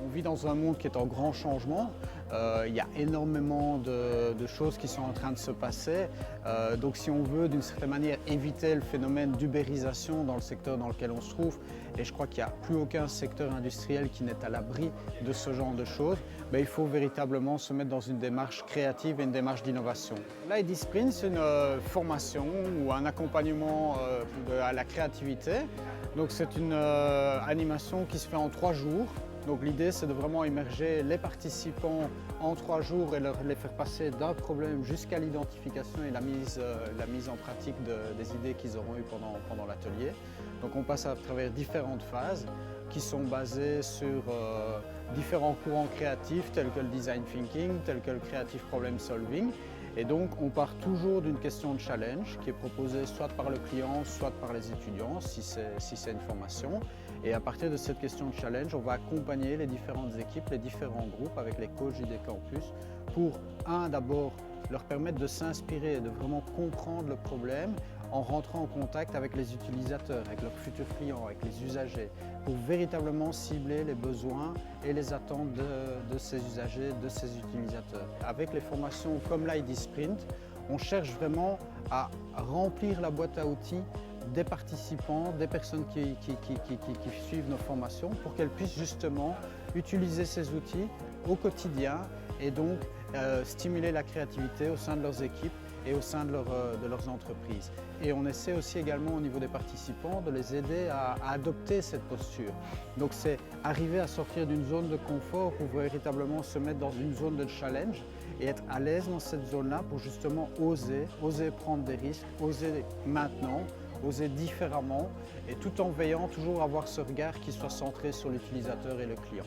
On vit dans un monde qui est en grand changement. Il y a énormément de choses qui sont en train de se passer. Donc si on veut d'une certaine manière éviter le phénomène d'ubérisation dans le secteur dans lequel on se trouve, et je crois qu'il n'y a plus aucun secteur industriel qui n'est à l'abri de ce genre de choses, ben, il faut véritablement se mettre dans une démarche créative et une démarche d'innovation. L'ID Sprint, c'est une formation ou un accompagnement à la créativité. Donc c'est une animation qui se fait en 3 jours. Donc l'idée, c'est de vraiment immerger les participants en 3 jours et les faire passer d'un problème jusqu'à l'identification et la mise en pratique des idées qu'ils auront eues pendant l'atelier. Donc on passe à travers différentes phases qui sont basées sur différents courants créatifs tels que le design thinking, tels que le creative problem solving. Et donc on part toujours d'une question de challenge qui est proposée soit par le client, soit par les étudiants si c'est une formation. Et à partir de cette question de challenge, on va accompagner les différentes équipes, les différents groupes avec les coachs JD Campus pour, d'abord leur permettre de s'inspirer et de vraiment comprendre le problème en rentrant en contact avec les utilisateurs, avec leurs futurs clients, avec les usagers, pour véritablement cibler les besoins et les attentes de ces usagers, de ces utilisateurs. Avec les formations comme l'ID Sprint, on cherche vraiment à remplir la boîte à outils des participants, des personnes qui suivent nos formations pour qu'elles puissent justement utiliser ces outils au quotidien et donc stimuler la créativité au sein de leurs équipes et au sein de leurs entreprises. Et on essaie aussi également au niveau des participants de les aider à adopter cette posture. Donc c'est arriver à sortir d'une zone de confort pour véritablement se mettre dans une zone de challenge et être à l'aise dans cette zone-là pour justement oser prendre des risques, oser maintenant, oser différemment et tout en veillant toujours à avoir ce regard qui soit centré sur l'utilisateur et le client.